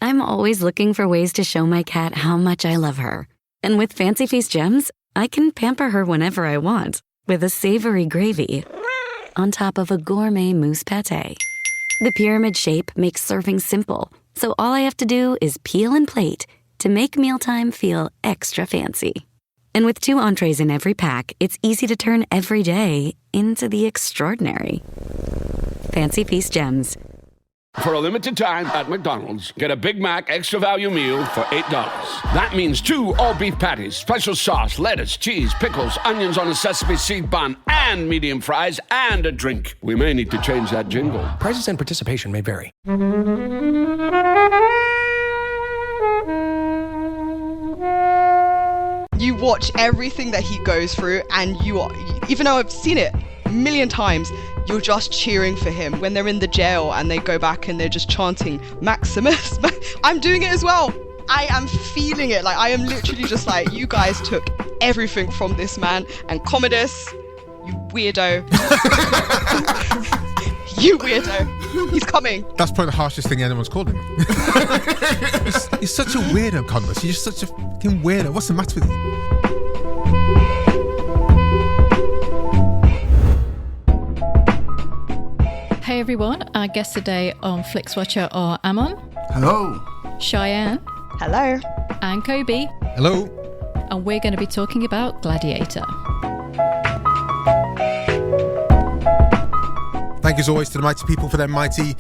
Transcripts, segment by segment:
I'm always looking for ways to show my cat how much I love her. And with Fancy Feast gems, I can pamper her whenever I want with a savory gravy on top of a gourmet mousse pâté. The pyramid shape makes serving simple, so all I have to do is peel and plate to make mealtime feel extra fancy. And with 2 entrees in every pack, it's easy to turn every day into the extraordinary. Fancy Feast gems. For a limited time at McDonald's, get a Big Mac Extra Value Meal for $8. That means 2 all-beef patties, special sauce, lettuce, cheese, pickles, onions on a sesame seed bun, and medium fries, and a drink. We may need to change that jingle. Prices and participation may vary. You watch everything that he goes through, and you are, even though I've seen it a million times, you're just cheering for him. When they're in the jail and they go back and they're just chanting Maximus, I'm doing it as well. I am feeling it. Like, I am literally just like, you guys took everything from this man. And Commodus, you weirdo. You weirdo. He's coming. That's probably the harshest thing anyone's called him. He's such a weirdo, Commodus. He's just such a fucking weirdo. What's the matter with you? Hey everyone, our guests today on Flixwatcher are Amon. Hello. Cheyenne. Hello. And Kobe. Hello. And we're going to be talking about Gladiator. Thank you as always to the mighty people for their mighty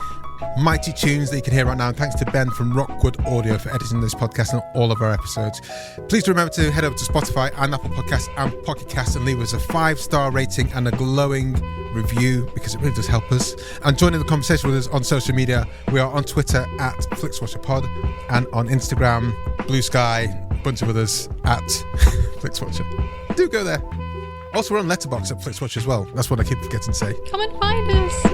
tunes that you can hear right now. And thanks to Ben from Rockwood Audio for editing this podcast and all of our episodes. Please do remember to head over to Spotify and Apple Podcasts and Pocket Casts and leave us a 5-star rating and a glowing review, because it really does help us. And join in the conversation with us on social media. We are on Twitter at FlixWatcherPod and on Instagram, Blue Sky, bunch of others at FlixWatcher. Do go there. Also, we're on Letterboxd at Flixwatcher as well. That's what I keep forgetting to say. Come and find us.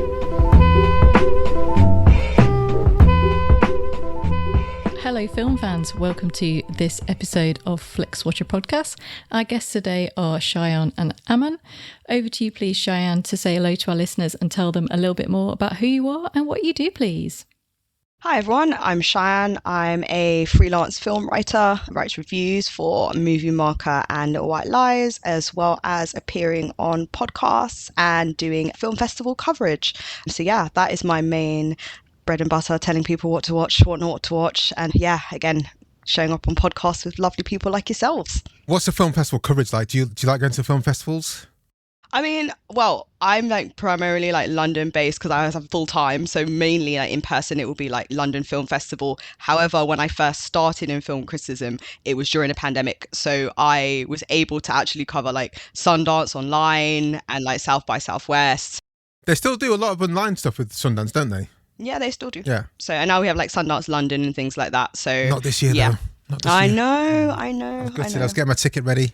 Hello film fans, welcome to this episode of Flixwatcher Podcast. Our guests today are Cheyenne and Amon. Over to you please, Cheyenne, to say hello to our listeners and tell them a little bit more about who you are and what you do, please. Hi everyone, I'm Cheyenne. I'm a freelance film writer. I write reviews for Movie Marker and White Lies, as well as appearing on podcasts and doing film festival coverage. So yeah, that is my main bread and butter, telling people what to watch, what not to watch, and yeah, again, showing up on podcasts with lovely people like yourselves. What's the film festival coverage like? Do you like going to film festivals? I mean, well, I'm like primarily like London based because I have full time. So mainly like in person, it would be like London Film Festival. However, when I first started in film criticism, it was during a pandemic. So I was able to actually cover like Sundance online and like South by Southwest. They still do a lot of online stuff with Sundance, don't they? Yeah, they still do. Yeah. So and now we have like Sundance London and things like that. So not this year, yeah. though. Not this I year. know. I was getting my ticket ready.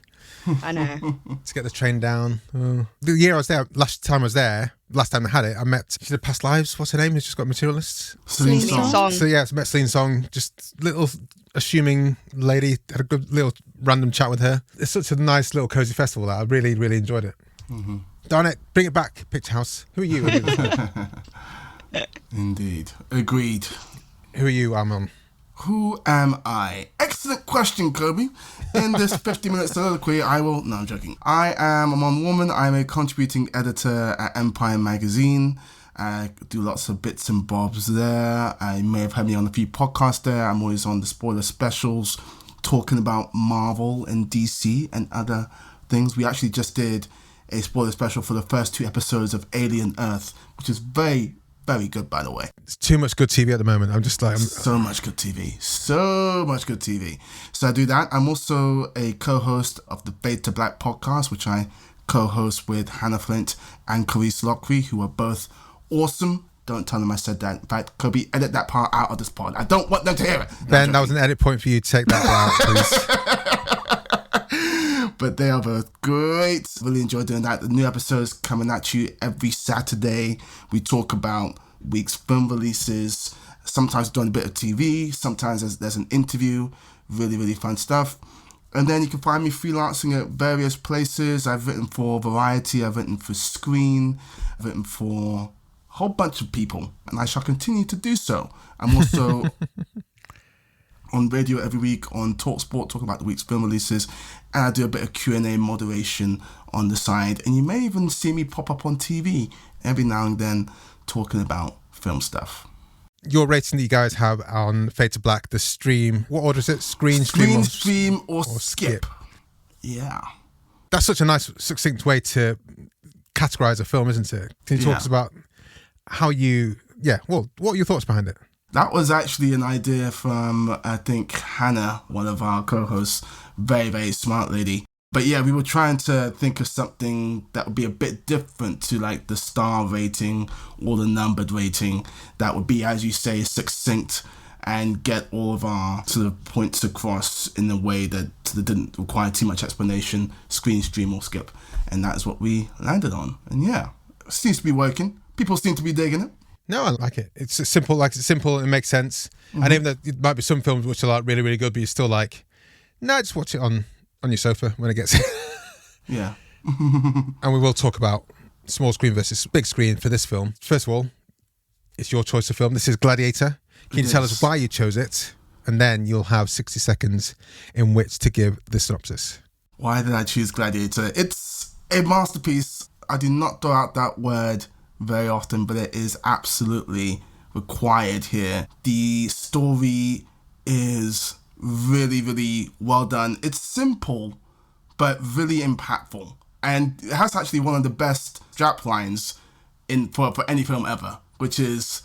I know. To get the train down. The year I was there, last time I had it, I met, she did Past Lives, what's her name? Who's just got Materialists? Celine Song. So yeah, I met Celine Song, just little assuming lady, had a good little random chat with her. It's such a nice little cozy festival that I really, really enjoyed it. Mm-hmm. Darn it, bring it back, Picture House. Who are you? Indeed. Agreed. Who are you, Amon? Who am I? Excellent question, Kobe. In this 50-minute soliloquy, no, I'm joking. I am Amon Warmann. I'm a contributing editor at Empire Magazine. I do lots of bits and bobs there. I may have heard me on a few podcasts there. I'm always on the spoiler specials, talking about Marvel and DC and other things. We actually just did a spoiler special for the first 2 episodes of Alien Earth, which is very, very good, by the way. It's too much good TV at the moment. I'm just like... So much good TV. So I do that. I'm also a co-host of the Fade to Black podcast, which I co-host with Hannah Flint and Carice Lockery, who are both awesome. Don't tell them I said that. In fact, Kobe, edit that part out of this pod. I don't want them to hear it. Ben, that was an edit point for you to take that out, please. But they are both great. Really enjoy doing that. The new episodes coming at you every Saturday. We talk about week's film releases. Sometimes doing a bit of TV. Sometimes there's an interview. Really, really fun stuff. And then you can find me freelancing at various places. I've written for Variety. I've written for Screen. I've written for a whole bunch of people. And I shall continue to do so. I'm also... on radio every week on TalkSport, talking about the week's film releases, and I do a bit of Q&A moderation on the side, and you may even see me pop up on TV every now and then talking about film stuff. Your rating that you guys have on Fade to Black, the stream, what order is it? Screen, stream, or skip. Yeah. That's such a nice, succinct way to categorize a film, isn't it? Can you talk to us about how you, what are your thoughts behind it? That was actually an idea from, I think, Hannah, one of our co-hosts, very, very smart lady. But yeah, we were trying to think of something that would be a bit different to like the star rating or the numbered rating that would be, as you say, succinct and get all of our sort of points across in a way that didn't require too much explanation, screen, stream, or skip. And that's what we landed on. And yeah, it seems to be working. People seem to be digging it. No, I like it. It's simple, it makes sense. Mm-hmm. And even though it might be some films which are like really, really good, but you're still like, no, just watch it on your sofa when it gets Yeah. And we will talk about small screen versus big screen for this film. First of all, it's your choice of film. This is Gladiator. Can you tell us why you chose it? And then you'll have 60 seconds in which to give the synopsis. Why did I choose Gladiator? It's a masterpiece. I do not throw out that word very often, but it is absolutely required here. The story is really, really well done. It's simple, but really impactful. And it has actually one of the best strap lines for any film ever, which is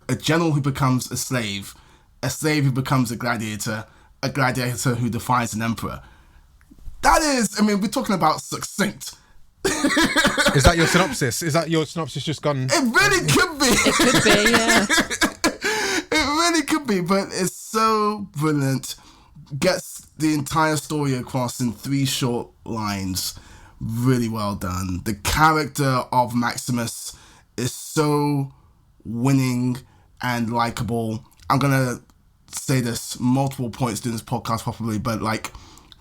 a general who becomes a slave who becomes a gladiator who defies an emperor. That is, I mean, we're talking about succinct. Is that your synopsis? Is that your synopsis just gone? It really could be. It could be, yeah. It really could be, but it's so brilliant. Gets the entire story across in 3 short lines. Really well done. The character of Maximus is so winning and likable. I'm going to say this multiple points during this podcast probably, but like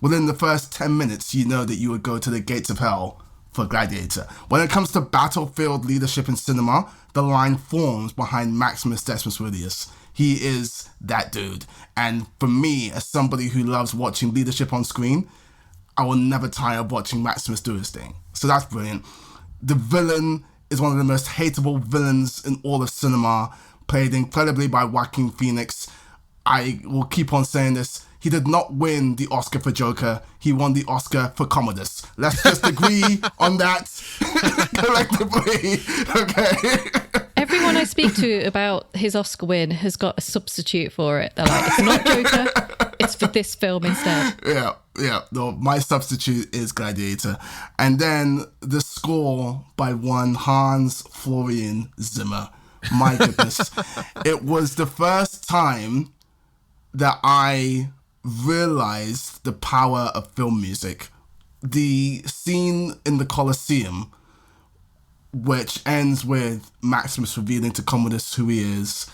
within the first 10 minutes, you know that you would go to the gates of hell for Gladiator. When it comes to battlefield leadership in cinema, the line forms behind Maximus Decimus Meridius. He is that dude. And for me, as somebody who loves watching leadership on screen, I will never tire of watching Maximus do his thing. So that's brilliant. The villain is one of the most hateable villains in all of cinema, played incredibly by Joaquin Phoenix. I will keep on saying this. He did not win the Oscar for Joker. He won the Oscar for Commodus. Let's just agree on that collectively. Okay. Everyone I speak to about his Oscar win has got a substitute for it. They're like, it's not Joker, it's for this film instead. Yeah. No, my substitute is Gladiator. And then the score by one Hans Florian Zimmer. My goodness. It was the first time that I realized the power of film music. The scene in the Colosseum, which ends with Maximus revealing to Commodus who he is,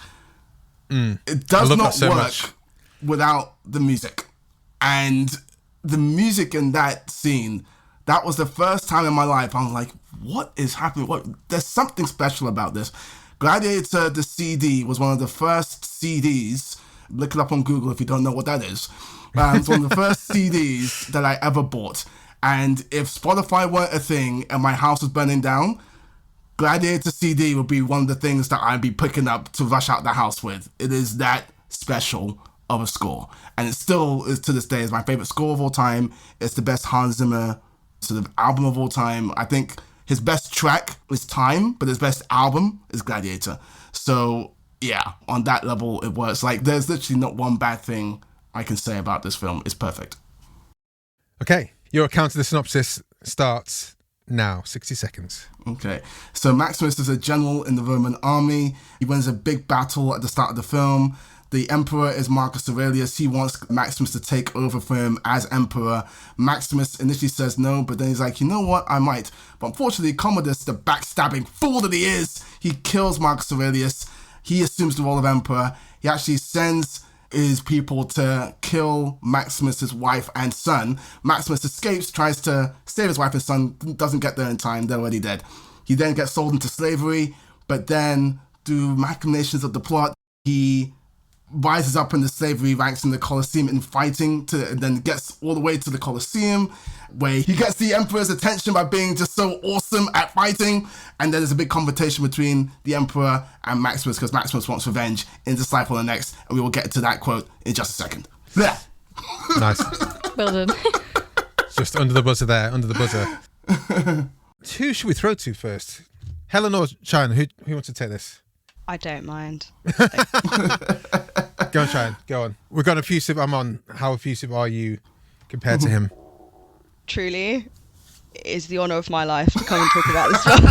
it does not so work without the music. And the music in that scene, that was the first time in my life I was like, what is happening? There's something special about this. Gladiator, the CD, was one of the first CDs. Look it up on Google if you don't know what that is. It's one of the first CDs that I ever bought. And if Spotify weren't a thing and my house was burning down, Gladiator CD would be one of the things that I'd be picking up to rush out the house with. It is that special of a score. And it still is, to this day, is my favorite score of all time. It's the best Hans Zimmer sort of album of all time. I think his best track is Time, but his best album is Gladiator. So yeah, on that level, it works. Like, there's literally not one bad thing I can say about this film. It's perfect. Okay, your account of the synopsis starts now. 60 seconds. Okay, so Maximus is a general in the Roman army. He wins a big battle at the start of the film. The emperor is Marcus Aurelius. He wants Maximus to take over for him as emperor. Maximus initially says no, but then he's like, you know what, I might. But unfortunately, Commodus, the backstabbing fool that he is, he kills Marcus Aurelius. He assumes the role of emperor. He actually sends his people to kill Maximus' wife and son. Maximus escapes, tries to save his wife and son, doesn't get there in time, they're already dead. He then gets sold into slavery, but then through machinations of the plot, he rises up in the slavery ranks in the Colosseum in fighting, and then gets all the way to the Colosseum, where he gets the Emperor's attention by being just so awesome at fighting. And then there's a big confrontation between the Emperor and Maximus, because Maximus wants revenge in Disciple the Next, and we will get to that quote in just a second. Blech. Nice. Well done. Just under the buzzer there, under the buzzer. Who should we throw to first? Helen or Cheyenne? Who wants to take this? I don't mind. Go on, Cheyenne. Go on. We've got effusive. I'm on. How effusive are you compared to him? Truly, it is the honour of my life to come and talk about this film.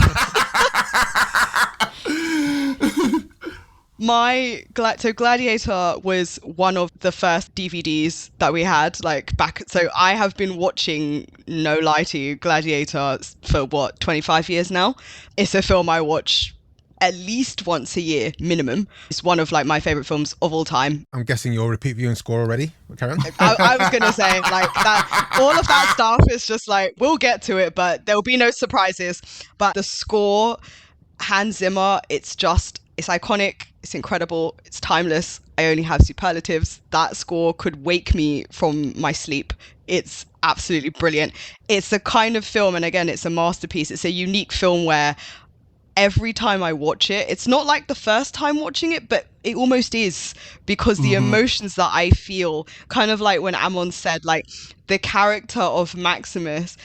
So Gladiator was one of the first DVDs that we had, like back. So I have been watching, no lie to you, Gladiator for 25 years now. It's a film I watch at least once a year minimum. It's one of like my favorite films of all time. I'm guessing your repeat viewing score already, Karen. I was gonna say like that. All of that stuff is just like, we'll get to it, but there'll be no surprises. But the score, Hans Zimmer, it's iconic. It's incredible. It's timeless. I only have superlatives. That score could wake me from my sleep. It's absolutely brilliant. It's the kind of film, and again, it's a masterpiece. It's a unique film where every time I watch it, it's not like the first time watching it, but it almost is, because the emotions that I feel, kind of like when Amon said, like the character of Maximus,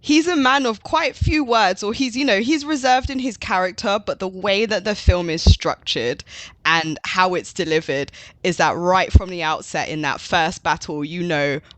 he's a man of quite few words, or he's reserved in his character, but the way that the film is structured and how it's delivered is that right from the outset in that first battle,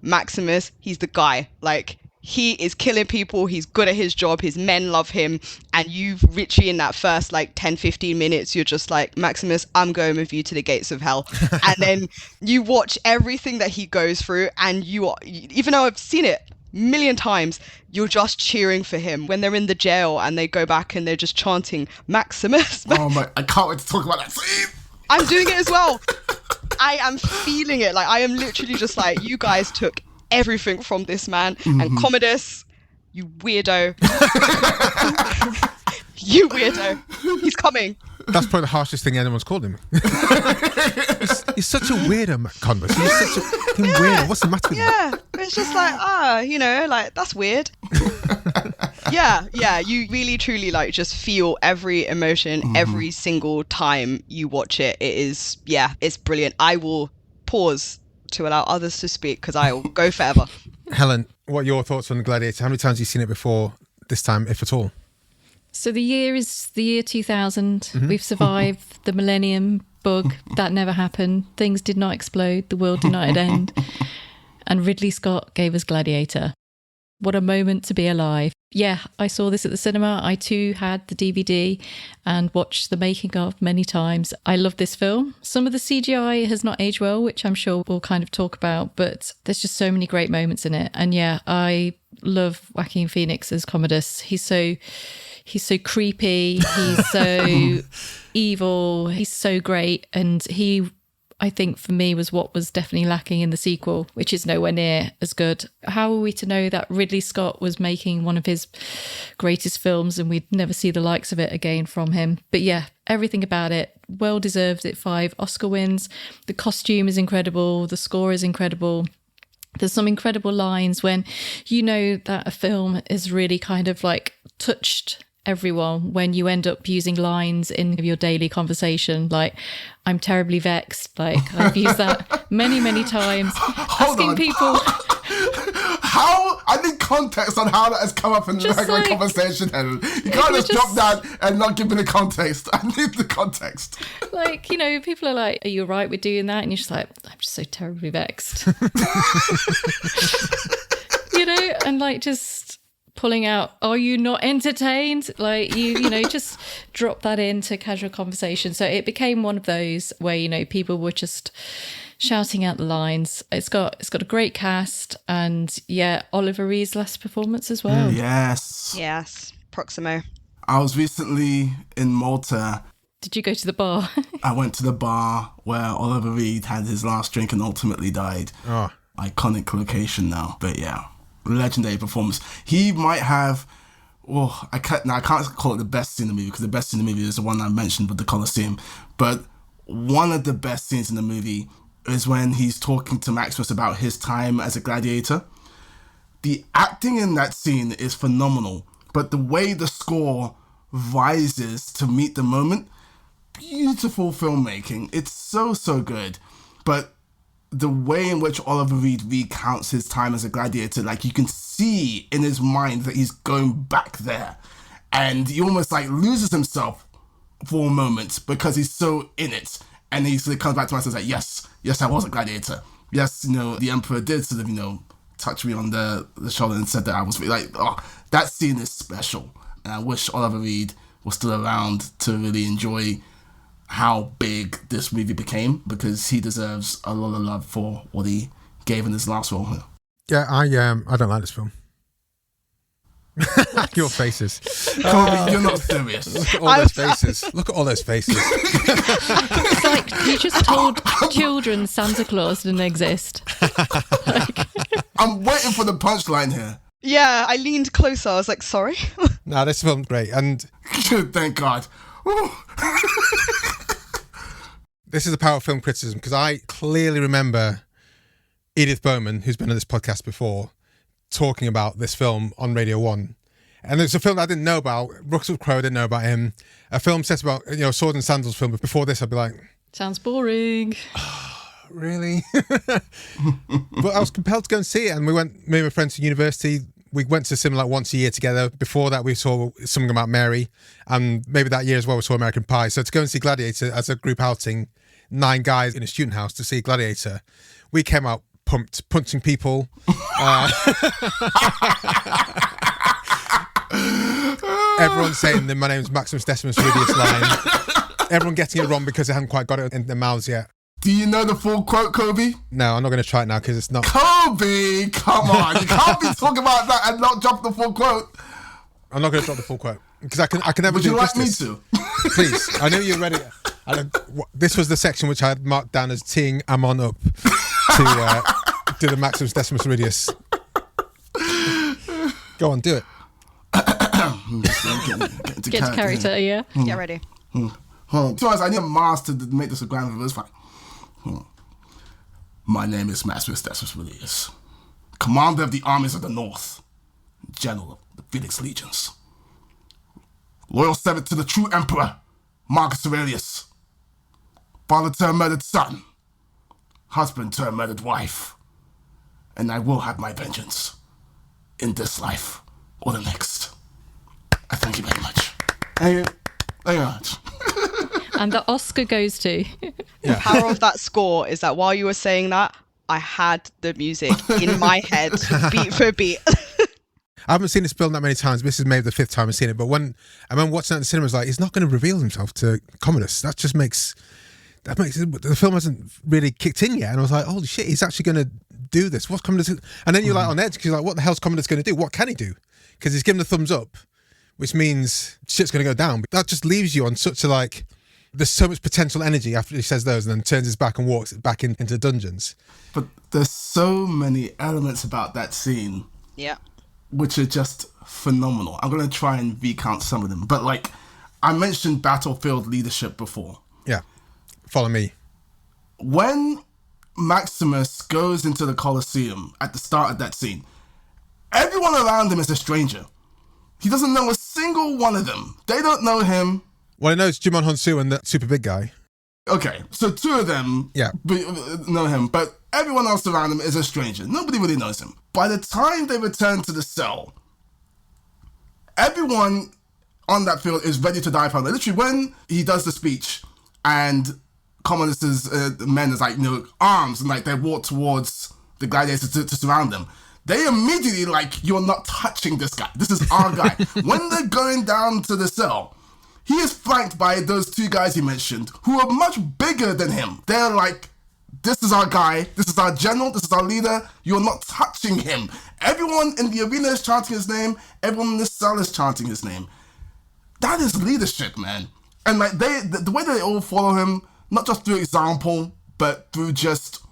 Maximus, he's the guy. Like, he is killing people, he's good at his job, his men love him, and you've literally in that first like 10-15 minutes, you're just like, Maximus, I'm going with you to the gates of hell. And then you watch everything that he goes through, and even though I've seen it a million times, you're just cheering for him. When they're in the jail and they go back and they're just chanting Maximus. Oh my, I can't wait to talk about that scene. I'm doing it as well. I am feeling it. Like, I am literally just like, you guys took everything from this man. And Commodus, you weirdo. You weirdo. He's coming. That's probably the harshest thing anyone's called him. He's such a weirdo, Commodus. He's such a fucking weirdo. What's the matter with him? Yeah, it's just like, like, that's weird. Yeah, you really, truly, like, just feel every emotion every single time you watch it. It is, it's brilliant. I will pause to allow others to speak, because I will go forever. Helen, what are your thoughts on Gladiator? How many times have you seen it before this time, if at all? So the year is the year 2000. We've survived the millennium bug. That never happened. Things did not explode. The world did not end. And Ridley Scott gave us Gladiator. What a moment to be alive. Yeah, I saw this at the cinema. I too had the DVD and watched the making of many times. I love this film. Some of the CGI has not aged well, which I'm sure we'll kind of talk about, but there's just so many great moments in it. And yeah, I love Joaquin Phoenix as Commodus. He's so creepy. He's so evil. He's so great. And he, I think for me, was what was definitely lacking in the sequel, which is nowhere near as good. How are we to know that Ridley Scott was making one of his greatest films and we'd never see the likes of it again from him? But yeah, everything about it, well deserved it. 5 Oscar wins. The costume is incredible. The score is incredible. There's some incredible lines when you know that a film is really kind of like touched everyone, when you end up using lines in your daily conversation, like, I'm terribly vexed. Like, I've used that many times. Asking people... How? I need context on how that has come up in the regular conversation, Helen. You can't just drop that and not give me the context. I need the context. Like, people are like, are you all right with doing that? And you're just like, I'm just so terribly vexed. And like, just pulling out, are you not entertained? Like, you just drop that into casual conversation. So it became one of those where, people were just shouting out the lines. It's got a great cast, and yeah, Oliver Reed's last performance as well. Yes, Proximo. I was recently in Malta. Did you go to the bar? I went to the bar where Oliver Reed had his last drink and ultimately died. Oh. Iconic location now, but yeah, legendary performance. He might have, I can't call it the best scene in the movie, because the best scene in the movie is the one I mentioned with the Colosseum, but one of the best scenes in the movie is when he's talking to Maximus about his time as a gladiator. The acting in that scene is phenomenal, but the way the score rises to meet the moment, beautiful filmmaking. It's so good. But the way in which Oliver Reed recounts his time as a gladiator, like you can see in his mind that he's going back there. And he almost like loses himself for a moment because he's so in it. And he sort of comes back to us and says like, yes, I was a gladiator. Yes, the emperor did sort of, touch me on the shoulder and said that I was like, oh, that scene is special. And I wish Oliver Reed was still around to really enjoy how big this movie became, because he deserves a lot of love for what he gave in his last role. Yeah, I don't like this film. Your faces. Kobe, you're not serious. Look at all those faces. Look at all those faces. It's like you just told children Santa Claus didn't exist. I'm waiting for the punchline here. Yeah, I leaned closer. I was like, sorry? No, this film's great. And thank God. This is a power film criticism, because I clearly remember Edith Bowman, who's been on this podcast before, talking about this film on Radio 1. And it's a film that I didn't know about. Russell Crowe, I didn't know about him. A film set about, Sword and Sandals film. But before this, I'd be like... Sounds boring. Really? But I was compelled to go and see it. And we went, me and my friends to university, we went to the cinema like once a year together. Before that, we saw Something About Mary. And maybe that year as well, we saw American Pie. So to go and see Gladiator as a group outing, 9 guys in a student house to see Gladiator, we came out pumped, punching people. Everyone saying that my name's Maximus Decimus Meridius line. Everyone getting it wrong because they hadn't quite got it in their mouths yet. Do you know the full quote, Kobe? No, I'm not going to try it now because it's not... Kobe, come on. You can't be talking about that and not drop the full quote. I'm not going to drop the full quote because I can never do justice. Would you like me to? Please. I know you're ready. This was the section which I had marked down as teeing Amon up to do the Maximus Decimus Meridius. Go on, do it. Get to character, yeah. Get ready. To be honest, I need a master to make this a grand reverse fight. My name is Maximus Decimus Meridius, commander of the armies of the North, general of the Felix Legions, loyal servant to the true emperor, Marcus Aurelius, father to a murdered son, husband to a murdered wife, and I will have my vengeance in this life or the next. I thank you very much. Thank you very much. And the Oscar goes to... The power of that score is that while you were saying that, I had the music in my head, beat for beat. I haven't seen this film that many times. This is maybe the 5th time I've seen it. But when I remember watching it in the cinema, I was like, he's not going to reveal himself to communists. That makes the film hasn't really kicked in yet. And I was like, holy shit, he's actually going to do this. What's communist? And then you're like on edge because you're like, what the hell's communist going to do? What can he do? Because he's given the thumbs up, which means shit's going to go down. But that just leaves you on such a like... There's so much potential energy after he says those and then turns his back and walks back into the dungeons. But there's so many elements about that scene. Yeah. Which are just phenomenal. I'm going to try and recount some of them. But like, I mentioned battlefield leadership before. Yeah. Follow me. When Maximus goes into the Colosseum at the start of that scene, everyone around him is a stranger. He doesn't know a single one of them. They don't know him. Well, he knows Jimon Honsu and the super big guy. Okay, so 2 of them know him, but everyone else around him is a stranger. Nobody really knows him. By the time they return to the cell, everyone on that field is ready to die for him. Literally, when he does the speech and Commodus's men is like, arms, and like they walk towards the gladiators to surround them, they immediately like, you're not touching this guy. This is our guy. When they're going down to the cell, he is flanked by those 2 guys he mentioned who are much bigger than him. They're like, this is our guy, this is our general, this is our leader, you're not touching him. Everyone in the arena is chanting his name, everyone in the cell is chanting his name. That is leadership, man. And like the way that they all follow him, not just through example, but through just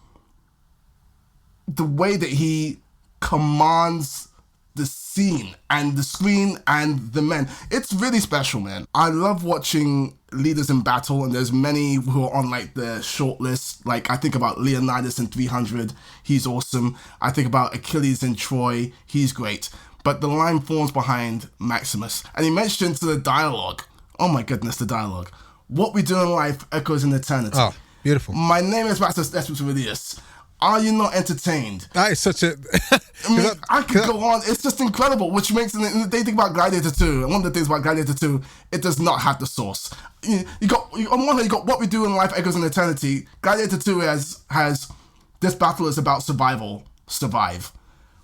the way that he commands the scene and the screen and the men. It's really special, man. I love watching leaders in battle, and there's many who are on like the short list. Like I think about Leonidas in 300, he's awesome. I think about Achilles in Troy, he's great. But the line forms behind Maximus, and he mentioned to the dialogue. Oh my goodness, the dialogue. What we do in life echoes in eternity. Oh, beautiful. My name is Maximus Decimus Aurelius. Are you not entertained? That is such a... I mean, I could go on. It's just incredible, which makes... They think about Gladiator 2, and one of the things about Gladiator 2, it does not have the source. On one hand, you got what we do in life echoes in eternity. Gladiator 2 has this battle is about survival. Survive.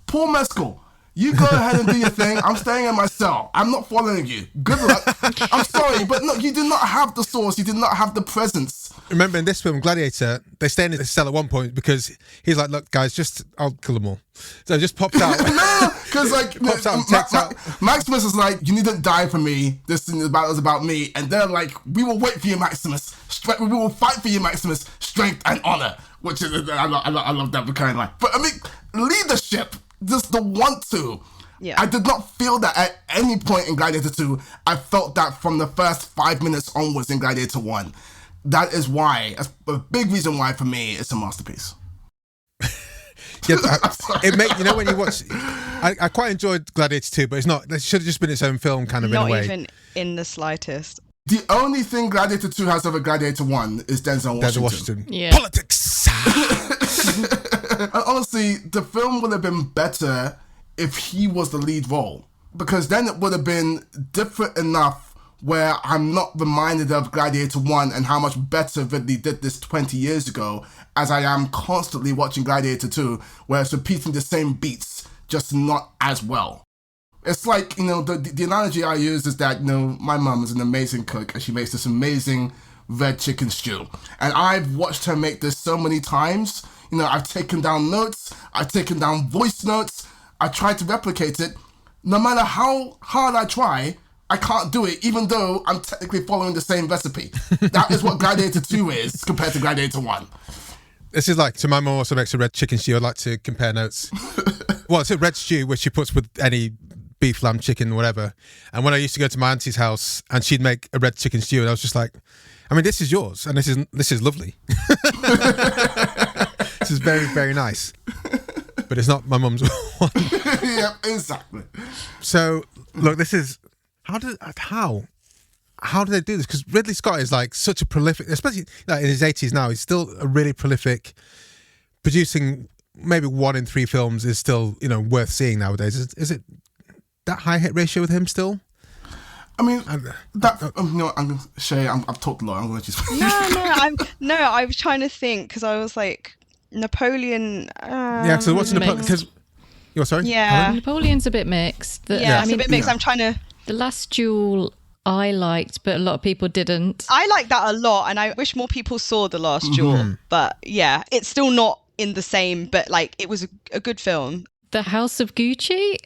Paul Mescal, you go ahead and do your thing. I'm staying in my cell. I'm not following you. Good luck. I'm sorry, but no, you did not have the source. You did not have the presence. Remember in this film, Gladiator, they stay in the cell at one point because he's like, look, guys, I'll kill them all. So it just pops out. No, because like, pops out and takes out. Maximus is like, you needn't die for me. This battle is about me. And they're like, we will wait for you, Maximus. We will fight for you, Maximus. Strength and honor. Which is, I love that kind of line. But I mean, leadership, just the want to. Yeah. I did not feel that at any point in Gladiator 2. I felt that from the first 5 minutes onwards in Gladiator 1. That is why, that's a big reason why for me it's a masterpiece. Yeah, when you watch, I quite enjoyed Gladiator 2, but it's not. It should have just been its own film, kind of in a way. Not even in the slightest. The only thing Gladiator 2 has over Gladiator 1 is Denzel Washington. Yeah. Politics. And honestly, the film would have been better if he was the lead role, because then it would have been different enough where I'm not reminded of Gladiator 1 and how much better Ridley did this 20 years ago, as I am constantly watching Gladiator 2, where it's repeating the same beats, just not as well. It's like, the analogy I use is that, my mum is an amazing cook, and she makes this amazing red chicken stew. And I've watched her make this so many times. I've taken down notes, I've taken down voice notes, I tried to replicate it. No matter how hard I try, I can't do it, even though I'm technically following the same recipe. That is what Gladiator 2 is compared to Gladiator 1. This is like, so my mum also makes a red chicken stew. I'd like to compare notes. Well, it's a red stew, which she puts with any beef, lamb, chicken, whatever. And when I used to go to my auntie's house and she'd make a red chicken stew, and I was just like, I mean, this is yours, and this is lovely. This is very, very nice. But it's not my mum's one. Yep, exactly. So, look, this is... How do they do this? Because Ridley Scott is like such a prolific, especially like in his 80s now, he's still a really prolific, producing maybe 1 in 3 films is still, worth seeing nowadays. Is it that high hit ratio with him still? I mean, Shay, I've talked a lot. I'm going to let you I was trying to think, because I was like, Napoleon. Yeah, so what's Napoleon? Because you're sorry. Yeah, Napoleon's a bit mixed. It's a bit mixed. I'm trying to. The Last Duel I liked, but a lot of people didn't. I like that a lot, and I wish more people saw The Last Duel. But yeah, it's still not in the same, but like it was a good film. The House of Gucci.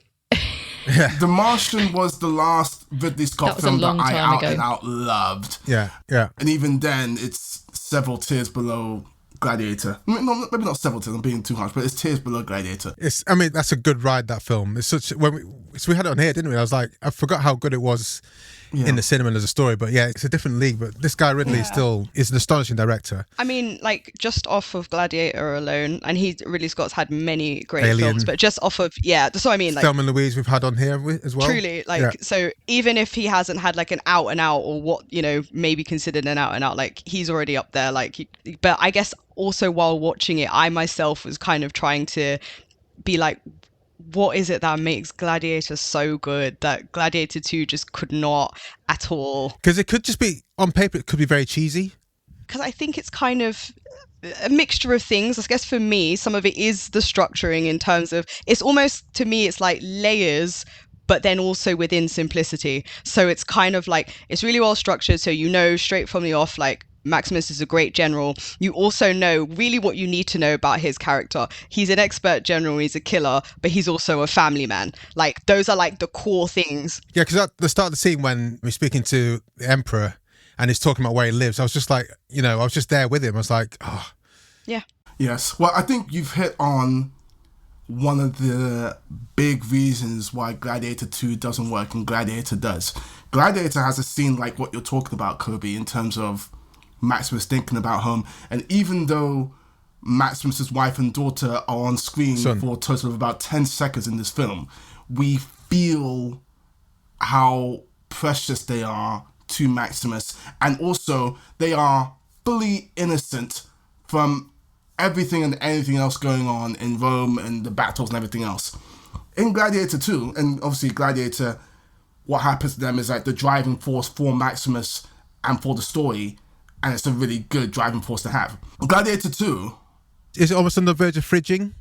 Yeah. The Martian was the last Ridley Scott film that I out and out loved. Yeah, yeah. And even then, it's several tiers below Gladiator. Maybe not several tiers, I'm being too harsh, but it's tiers below Gladiator. That's a good ride, that film. It's such we had it on here, didn't we? I was like, I forgot how good it was in the cinema as a story, but yeah, it's a different league. But this guy Ridley still is an astonishing director. I mean, like just off of Gladiator alone, and Ridley Scott's had many great Alien. films, but just off of that's what I mean. Like Thelma and Louise we've had on here as well. Truly, so even if he hasn't had like an out and out, or what maybe considered an out and out, like he's already up there. But I guess also while watching it, I myself was kind of trying to be like, what is it that makes Gladiator so good that Gladiator 2 just could not at all? Because it could just be, on paper, it could be very cheesy. Because I think it's kind of a mixture of things. I guess for me, some of it is the structuring in terms of, it's almost, to me, it's like layers, but then also within simplicity. So it's kind of like, it's really well structured. So straight from the off, like, Maximus is a great general. You also know really what you need to know about his character. He's an expert general, he's a killer, but he's also a family man. Like, those are like the core things. Yeah, because at the start of the scene when we're speaking to the Emperor and he's talking about where he lives, I was just like, I was just there with him. I was like, oh. Yeah. Yes. Well, I think you've hit on one of the big reasons why Gladiator 2 doesn't work and Gladiator does. Gladiator has a scene like what you're talking about, Kobe, in terms of Maximus thinking about home. And even though Maximus's wife and daughter are on screen for a total of about 10 seconds in this film, we feel how precious they are to Maximus. And also, they are fully innocent from everything and anything else going on in Rome and the battles and everything else. In Gladiator 2, and obviously Gladiator, what happens to them is like the driving force for Maximus and for the story, and it's a really good driving force to have. Gladiator 2... Is it almost on the verge of fridging?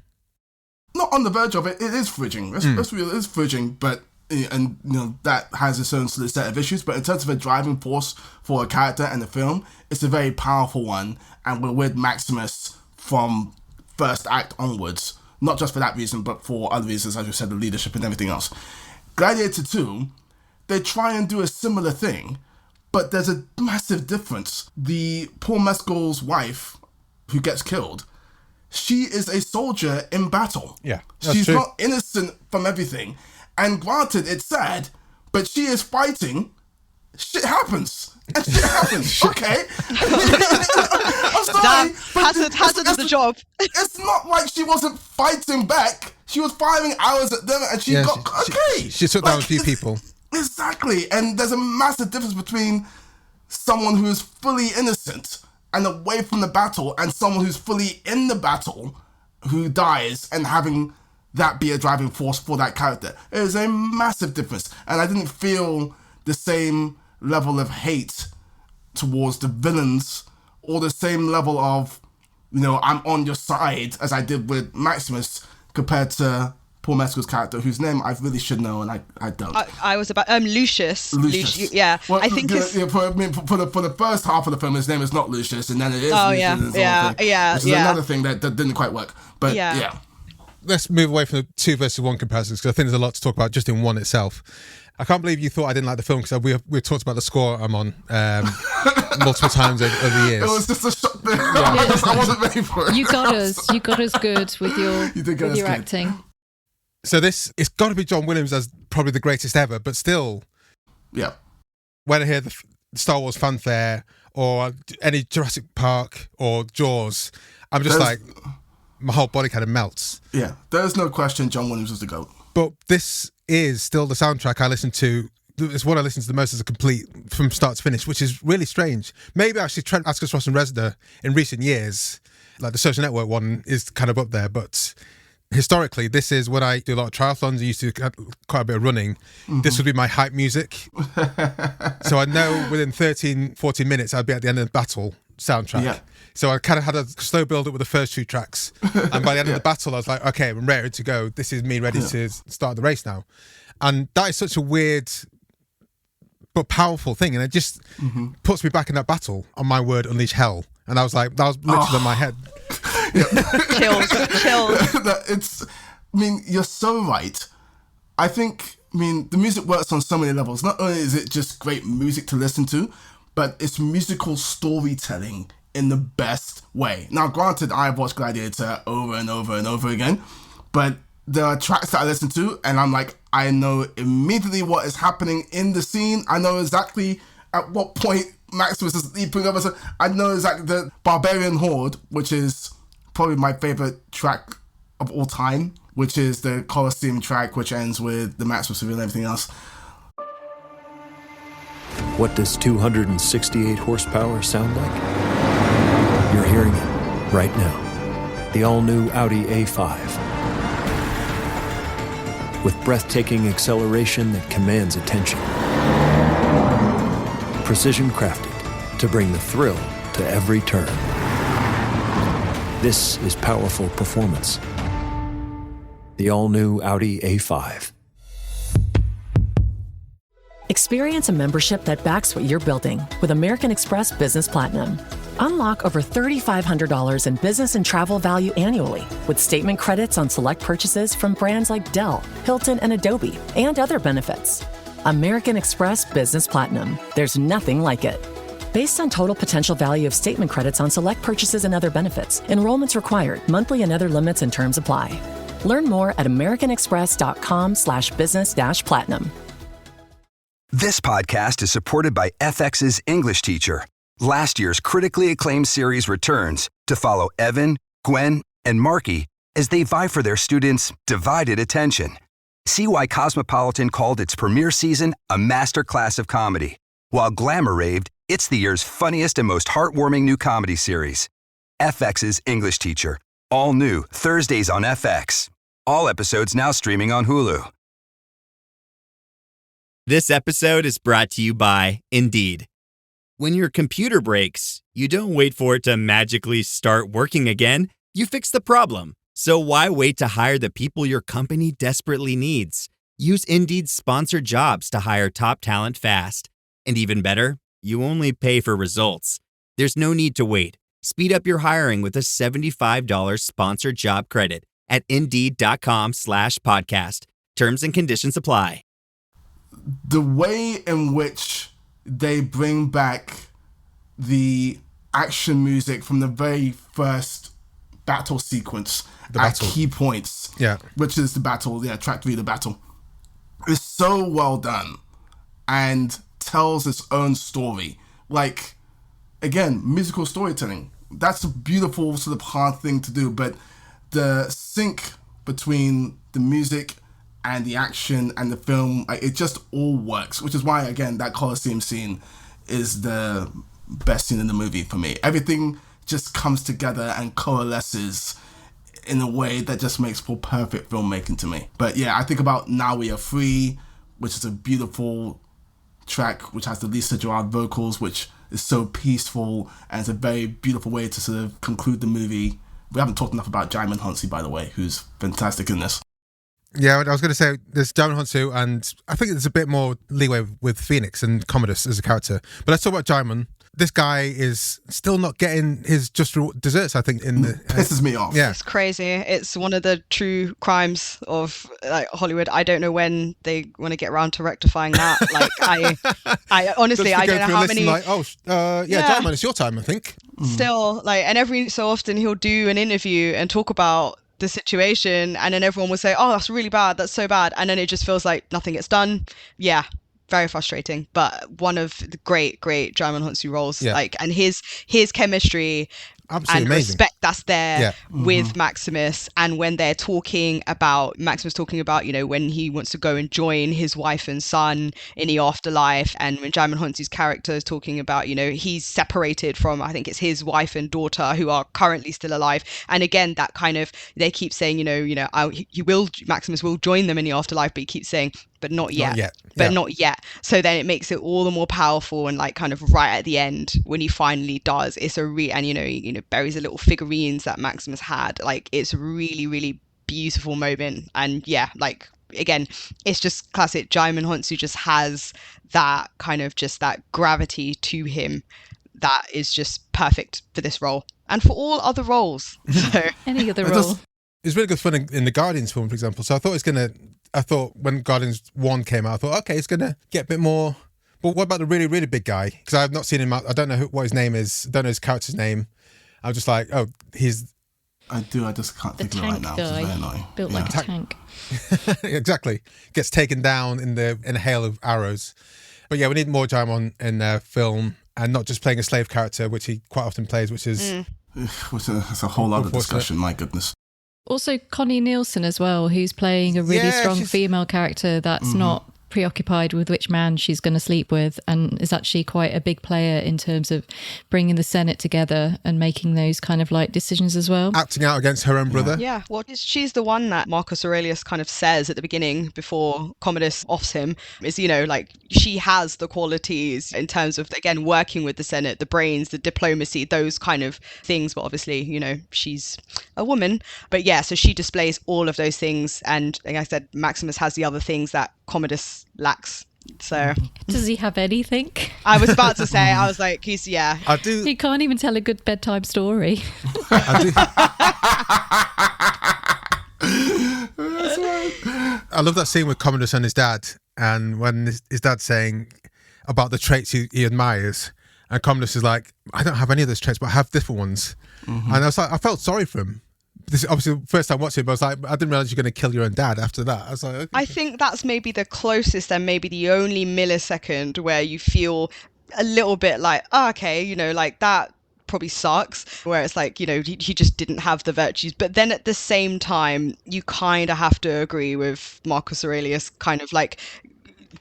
Not on the verge of it, it is fridging. It's real, it is fridging, but and you know that has its own set of issues, but in terms of a driving force for a character and a film, it's a very powerful one, and we're with Maximus from first act onwards, not just for that reason, but for other reasons, as you said, the leadership and everything else. Gladiator 2, they try and do a similar thing, but there's a massive difference. The Paul Mescal's wife, who gets killed, she is a soldier in battle. Yeah, she's true. Not innocent from everything. And granted, it's sad, but she is fighting. Shit happens. And shit happens. Okay. I'm sorry. Hazard is the job. It's not like she wasn't fighting back. She was firing arrows at them and she got... She took down a few people. Exactly. And there's a massive difference between someone who is fully innocent and away from the battle and someone who's fully in the battle who dies and having that be a driving force for that character. It is a massive difference. And I didn't feel the same level of hate towards the villains or the same level of, you know, I'm on your side as I did with Maximus compared to Paul Mescal's character, whose name I really should know, and I don't. I was about Lucius. Yeah, well, I think for the first half of the film, his name is not Lucius, and then it is. Oh Lucius, yeah. Which is another thing that didn't quite work. But yeah. Let's move away from the 2 versus 1 comparisons, because I think there's a lot to talk about just in one itself. I can't believe you thought I didn't like the film, because we've talked about the score I'm on multiple times over the years. It was just a shock. I wasn't ready for it. You got us good with your acting. So it's got to be John Williams as probably the greatest ever, but still, yeah. When I hear the Star Wars fanfare or any Jurassic Park or Jaws, I'm just my whole body kind of melts. Yeah, there's no question John Williams is the GOAT. But this is still the soundtrack I listen to. It's what I listen to the most as a complete from start to finish, which is really strange. Maybe actually Trent Askus Ross and Reznor in recent years, like the Social Network one is kind of up there, but historically, this is when I do a lot of triathlons. I used to do quite a bit of running. Mm-hmm. This would be my hype music. So I know within 13, 14 minutes, I'd be at the end of the battle soundtrack. Yeah. So I kind of had a slow build up with the first 2 tracks. And by the end of the battle, I was like, okay, I'm ready to go. This is me ready to start the race now. And that is such a weird but powerful thing. And it just puts me back in that battle. On my word, unleash hell. And I was like, that was literally in my head. Chills. You're so right. I think, the music works on so many levels. Not only is it just great music to listen to, but it's musical storytelling in the best way. Now, granted, I've watched Gladiator over and over and over again, but there are tracks that I listen to, and I'm like, I know immediately what is happening in the scene. I know exactly at what point Maximus is leaping over. So I know exactly the Barbarian Horde, which is probably my favorite track of all time, which is the Colosseum track, which ends with the Maximus reveal and everything else. What does 268 horsepower sound like? You're hearing it right now. The all-new Audi A5. With breathtaking acceleration that commands attention. Precision crafted to bring the thrill to every turn. This is powerful performance. The all-new Audi A5. Experience a membership that backs what you're building with American Express Business Platinum. Unlock over $3,500 in business and travel value annually with statement credits on select purchases from brands like Dell, Hilton, and Adobe, and other benefits. American Express Business Platinum. There's nothing like it. Based on total potential value of statement credits on select purchases and other benefits, enrollments required, monthly and other limits and terms apply. Learn more at americanexpress.com/business-platinum. This podcast is supported by FX's English Teacher. Last year's critically acclaimed series returns to follow Evan, Gwen, and Marky as they vie for their students' divided attention. See why Cosmopolitan called its premiere season a masterclass of comedy, while Glamour raved it's the year's funniest and most heartwarming new comedy series. FX's English Teacher, all new Thursdays on FX. All episodes now streaming on Hulu. This episode is brought to you by Indeed. When your computer breaks, you don't wait for it to magically start working again. You fix the problem. So why wait to hire the people your company desperately needs? Use Indeed's sponsored jobs to hire top talent fast. And even better, you only pay for results. There's no need to wait. Speed up your hiring with a $75 sponsored job credit at Indeed.com/podcast. Terms and conditions apply. The way in which they bring back the action music from the very first battle sequence at key points, which is the battle, track 3, the battle, is so well done and tells its own story. Like, again, musical storytelling. That's a beautiful sort of hard thing to do, but the sync between the music and the action and the film, it just all works, which is why, again, that Colosseum scene is the best scene in the movie for me. Everything just comes together and coalesces in a way that just makes for perfect filmmaking to me. But yeah, I think about Now We Are Free, which is a beautiful track, which has the Lisa Gerard vocals, which is so peaceful, and it's a very beautiful way to sort of conclude the movie. We haven't talked enough about Djimon Hounsou, by the way, who's fantastic in this. Yeah, I was going to say there's Djimon Hounsou, and I think there's a bit more leeway with Phoenix and Commodus as a character. But let's talk about Djimon. This guy is still not getting his just desserts, I think, in the... Pisses me off. Yeah. It's crazy. It's one of the true crimes of Hollywood. I don't know when they want to get around to rectifying that. I honestly, I don't know how many... Djimon, it's your time, I think. Still, and every so often he'll do an interview and talk about the situation, and then everyone will say, oh, that's really bad, that's so bad, and then it just feels like nothing gets done. Very frustrating, but one of the great Djimon Hounsou roles, and his chemistry absolutely and amazing respect that's there with Maximus, and when they're talking about Maximus when he wants to go and join his wife and son in the afterlife, and when Djimon Hounsou's character is talking about he's separated from, I think it's his wife and daughter who are currently still alive, and again that kind of, they keep saying Maximus will join them in the afterlife, but he keeps saying but not yet. Not yet. So then it makes it all the more powerful, and kind of right at the end when he finally does, it's a and buries the little figurines that Maximus had. It's a really, really beautiful moment. And again, it's just classic. Djimon Hounsou just has that kind of just that gravity to him that is just perfect for this role and for all other roles. So any other role. It's really good fun in the Guardians film, for example. So I thought when Guardians 1 came out, I thought, okay, it's going to get a bit more. But what about the really, really big guy? Because I've not seen him. I don't know what his name is. I don't know his character's name. I was just like, oh, he's... I just can't think of it right now. The tank guy, built like a tank. Exactly. Gets taken down in a hail of arrows. But yeah, we need more Djimon in film, and not just playing a slave character, which he quite often plays, which is... It's a whole other discussion, my goodness. Also, Connie Nielsen as well, who's playing a really strong female character that's not preoccupied with which man she's going to sleep with, and is actually quite a big player in terms of bringing the Senate together and making those kind of decisions as well. Acting out against her own brother. Yeah, well, she's the one that Marcus Aurelius kind of says at the beginning before Commodus offs him, is, she has the qualities in terms of, again, working with the Senate, the brains, the diplomacy, those kind of things. But obviously, she's a woman. But yeah, so she displays all of those things. And like I said, Maximus has the other things that Commodus lacks. So does he have anything? I was about to say, I was like, he can't even tell a good bedtime story. I love that scene with Commodus and his dad, and when his dad's saying about the traits he admires, and Commodus is like, I don't have any of those traits, but I have different ones. And I was like, I felt sorry for him, this is obviously the first time watching it, but I was like, I didn't realize you're going to kill your own dad after that. I was like, okay. I think that's maybe the closest and maybe the only millisecond where you feel a little bit like, oh, okay, you know, like that probably sucks, where it's like, you know, he just didn't have the virtues. But then at the same time, you kind of have to agree with Marcus Aurelius, kind of like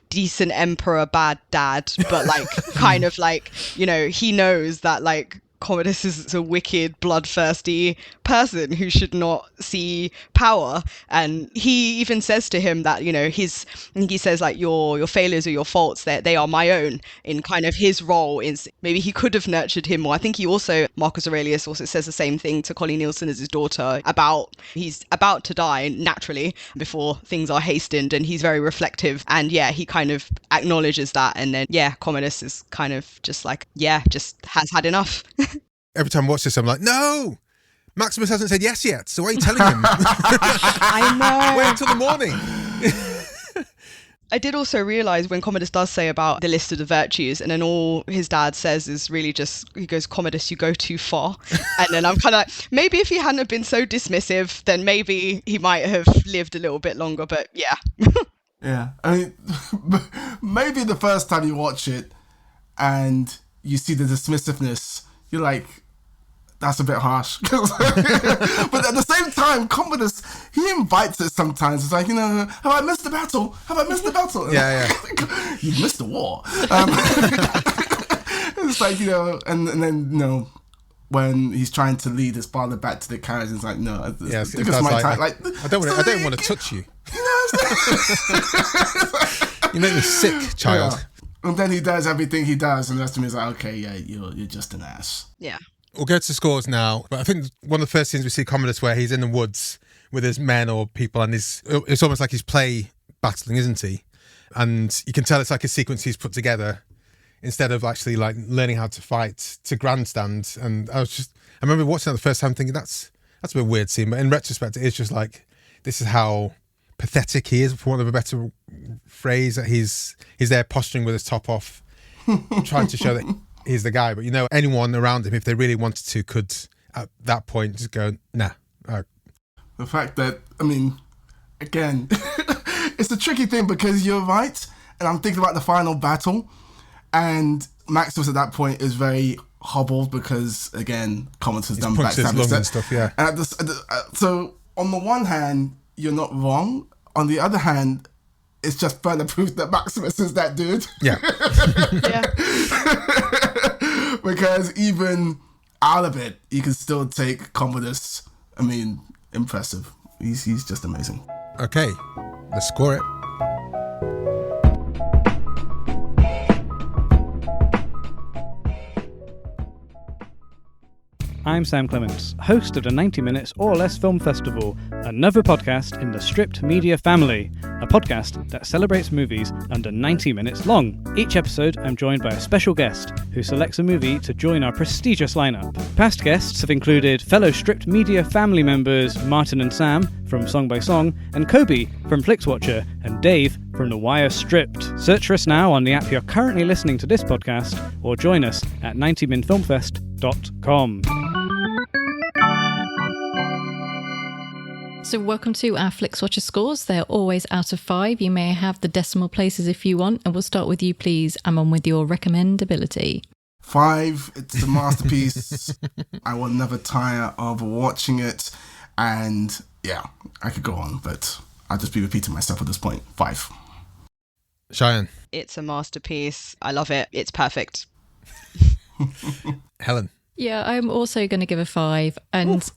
decent emperor, bad dad, but like kind of like, you know, he knows that like Commodus is a wicked, bloodthirsty person who should not see power. And he even says to him that, you know, he says like your failures or your faults, they are my own, in kind of his role. Is maybe he could have nurtured him more. I think he also, Marcus Aurelius also says the same thing to Colleen Nielsen as his daughter, about he's about to die naturally before things are hastened, and he's very reflective. And yeah, he kind of acknowledges that. And then yeah, Commodus is kind of just like, yeah, just has had enough. Every time I watch this, I'm like, no, Maximus hasn't said yes yet, so why are you telling him? I know. Wait until the morning. I did also realise when Commodus does say about the list of the virtues, and then all his dad says is really just, he goes, Commodus, you go too far. And then I'm kind of like, maybe if he hadn't have been so dismissive, then maybe he might have lived a little bit longer, but yeah. Yeah, I mean, maybe the first time you watch it and you see the dismissiveness, you're like, that's a bit harsh. But at the same time, Commodus, he invites it sometimes. It's like, you know, have I missed the battle? Have I missed the battle? Yeah. You've missed the war. It's like, you know, and then, you know, when he's trying to lead his father back to the carriage, it's like, no, I don't want to touch you. You make me sick, child. Yeah. And then he does everything he does, and the rest of me is like, okay, yeah, you're just an ass. Yeah. We'll go to scores now, but I think one of the first scenes we see Commodus where he's in the woods with his men or people, and it's almost like he's play battling, isn't he? And you can tell it's like a sequence he's put together instead of actually like learning how to fight to grandstand. And I remember watching that the first time thinking that's a bit weird scene, but in retrospect it is just like, this is how pathetic he is, for want of a better phrase, that he's there posturing with his top off, trying to show that he's the guy. But you know, anyone around him, if they really wanted to, could at that point just go, nah. The fact that, I mean, again, it's a tricky thing because you're right, and I'm thinking about the final battle, and Maximus at that point is very hobbled because, again, Commodus has done backstabbing and stuff, yeah. And so on the one hand, you're not wrong. On the other hand, it's just further proof that Maximus is that dude. Yeah. Because even out of it, you can still take Commodus. I mean, impressive. He's just amazing. Okay, let's score it. I'm Sam Clements, host of the 90 Minutes or Less Film Festival, another podcast in the Stripped Media family, a podcast that celebrates movies under 90 minutes long. Each episode, I'm joined by a special guest who selects a movie to join our prestigious lineup. Past guests have included fellow Stripped Media family members Martin and Sam from Song by Song, and Kobe from Flixwatcher, and Dave from The Wire Stripped. Search for us now on the app you're currently listening to this podcast, or join us at 90minfilmfest.com. So welcome to our Flixwatcher scores. They're always out of 5. You may have the decimal places if you want, and we'll start with you, please, Amon, with your recommendability. 5, it's a masterpiece. I will never tire of watching it. And yeah, I could go on, but I'll just be repeating myself at this point. 5. Cheyenne. It's a masterpiece. I love it. It's perfect. Helen. Yeah, I'm also going to give a 5. And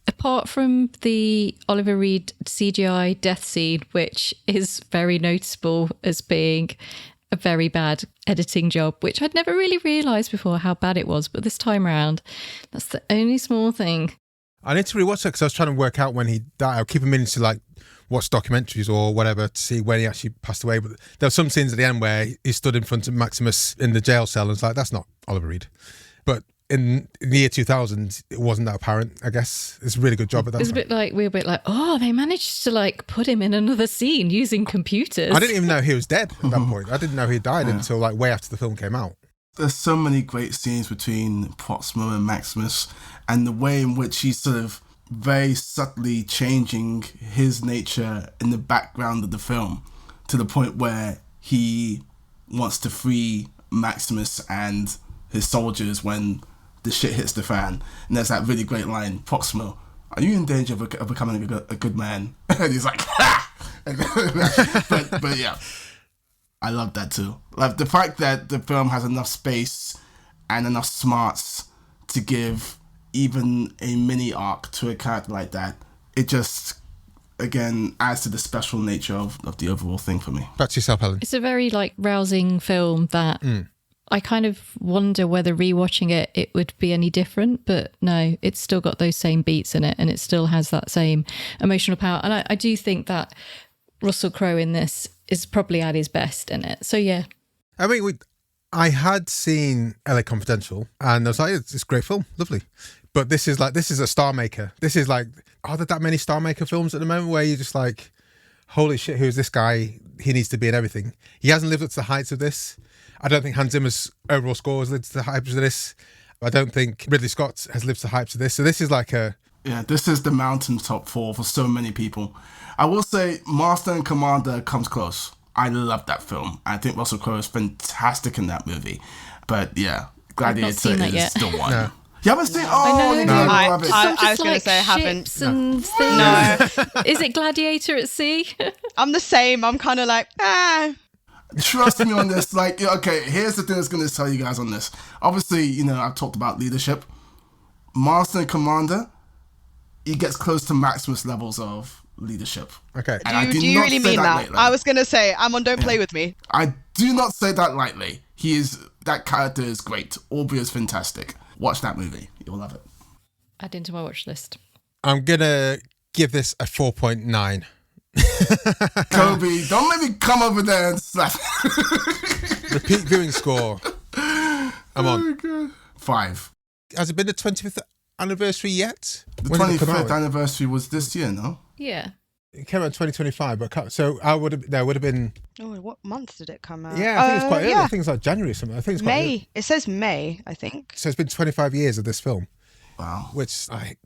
apart from the Oliver Reed CGI death scene, which is very noticeable as being a very bad editing job, which I'd never really realised before how bad it was, but this time around, that's the only small thing. I need to rewatch it because I was trying to work out when he died. I'll keep a minute to like watch documentaries or whatever to see when he actually passed away. But there were some scenes at the end where he stood in front of Maximus in the jail cell and it's like, that's not Oliver Reed. But in the year 2000, it wasn't that apparent, I guess. It's a really good job at that It's a bit like, we were a bit like, oh, they managed to like put him in another scene using computers. I didn't even know he was dead at that point. I didn't know he died until like way after the film came out. There's so many great scenes between Proximo and Maximus, and the way in which he sort of very subtly changing his nature in the background of the film to the point where he wants to free Maximus and his soldiers when the shit hits the fan. And there's that really great line, Proximo, are you in danger of becoming a good man? And he's like, ha! but yeah, I love that too. Like the fact that the film has enough space and enough smarts to give even a mini arc to a character like that, it just, again, adds to the special nature of the overall thing for me. Back to yourself, Helen. It's a very rousing film that I kind of wonder whether rewatching it would be any different, but no, it's still got those same beats in it and it still has that same emotional power. And I do think that Russell Crowe in this is probably at his best in it. So yeah. I mean, I had seen LA Confidential and I was like, it's a great film, lovely. But this is a star maker. This is like, are there that many star maker films at the moment where you're just like, holy shit, who's this guy? He needs to be in everything. He hasn't lived up to the heights of this. I don't think Hans Zimmer's overall score has lived to the heights of this. I don't think Ridley Scott has lived to the heights of this. So this is like this is the mountaintop for so many people. I will say Master and Commander comes close. I love that film. I think Russell Crowe is fantastic in that movie. But yeah, Gladiator is the one. No. You haven't seen? Oh, no. I was going to say I haven't. No. Is it Gladiator at sea? I'm the same. I'm kind of like, Trust me on this. Like, okay, here's the thing that's going to tell you guys on this. Obviously, I've talked about leadership. Master and Commander, he gets close to Maximus levels of leadership. Okay. And do you really mean that? Lightly. I was going to say, Amon, don't play with me. I do not say that lightly. That character is great. Aubrey is fantastic. Watch that movie. You'll love it. Add into my watch list. I'm going to give this a 4.9. Kobe, don't let me come over there and slap. Repeat viewing score. I'm on. Oh 5. Has it been the 25th anniversary yet? The 25th anniversary was this year, no? Yeah. It came out in 2025, but so would have been. Oh, what month did it come out? Yeah, I think it's quite early. Yeah. I think it's like January or something. I think it's quite May. Early. It says May, I think. So it's been 25 years of this film. Wow. Which I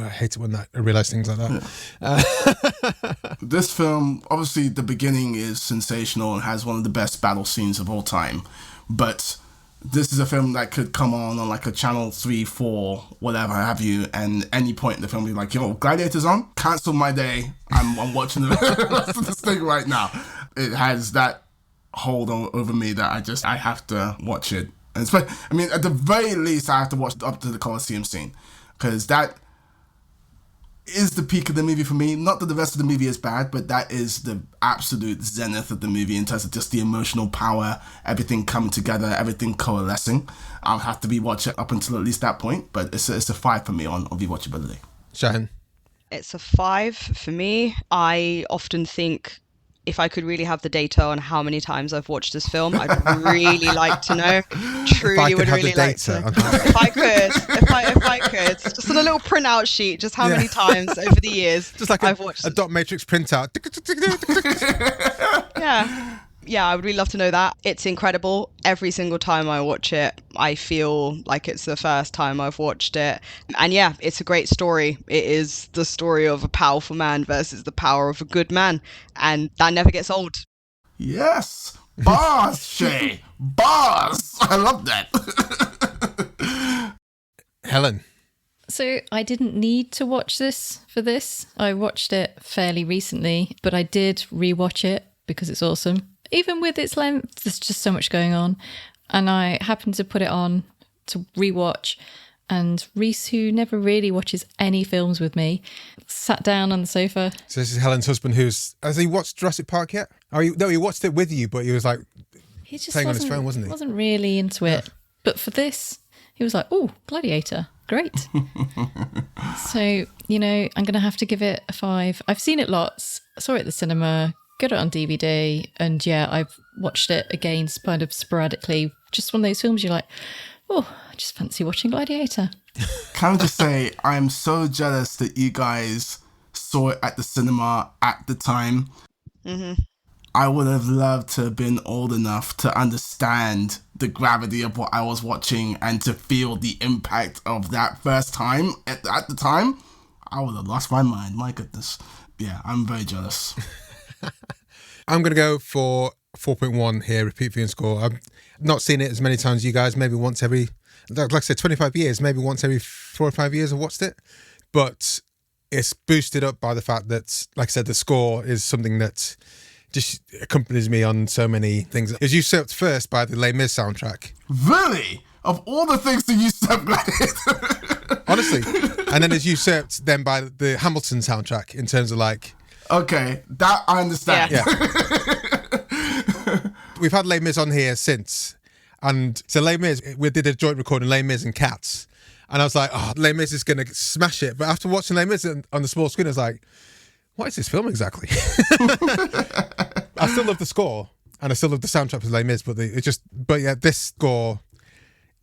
hate it when I realise things like that. Yeah. This film, obviously, the beginning is sensational and has one of the best battle scenes of all time. But this is a film that could come on like a channel 3, 4, whatever have you, and any point in the film be like, Gladiator's on? Cancel my day. I'm watching the rest of this thing right now. It has that hold over me that I have to watch it. And at the very least, I have to watch up to the Colosseum scene, because that is the peak of the movie for me. Not that the rest of the movie is bad, but that is the absolute zenith of the movie in terms of just the emotional power, everything coming together, everything coalescing. I'll have to rewatch it up until at least that point, but it's a 5 for me on rewatchability. Cheyenne? It's a 5 for me. I often think, if I could really have the data on how many times I've watched this film, I'd really like to know. Truly would really like to. If I could, just on a little printout sheet, just how many times over the years just like I've watched a dot matrix printout. Yeah, I would really love to know that. It's incredible. Every single time I watch it, I feel like it's the first time I've watched it. And yeah, it's a great story. It is the story of a powerful man versus the power of a good man. And that never gets old. Yes! Bars, Shay! Bars! I love that. Helen? So I didn't need to watch this for this. I watched it fairly recently, but I did rewatch it because it's awesome. Even with its length, there's just so much going on. And I happened to put it on to rewatch. And Reese, who never really watches any films with me, sat down on the sofa. So this is Helen's husband, has he watched Jurassic Park yet? No, he watched it with you, but he was like playing on his phone, wasn't he? He wasn't really into it. But for this, he was like, oh, Gladiator, great. So, I'm going to have to give it a 5. I've seen it lots. I saw it at the cinema. Got it on DVD, and yeah, I've watched it again kind of sporadically. Just one of those films you're like, oh, I just fancy watching Gladiator. Can I just say, I'm so jealous that you guys saw it at the cinema at the time. Mm-hmm. I would have loved to have been old enough to understand the gravity of what I was watching and to feel the impact of that first time at the time. I would have lost my mind. My goodness. Yeah, I'm very jealous. I'm going to go for 4.1 here, repeat viewing score. I've not seen it as many times as you guys, maybe once every, like I said, 25 years, maybe once every 4 or 5 years I've watched it. But it's boosted up by the fact that, like I said, the score is something that just accompanies me on so many things. It was usurped first by the Les Mis soundtrack. Really? Of all the things to usurp Gladiator? Honestly. And then it's usurped then by the Hamilton soundtrack in terms of like... Okay, that I understand. Yeah. We've had Les Mis on here since. And so Les Mis, we did a joint recording, Les Mis and Cats. And I was like, oh, Les Mis is going to smash it. But after watching Les Mis on the small screen, I was like, what is this film exactly? I still love the score. And I still love the soundtrack for Les Mis. But this score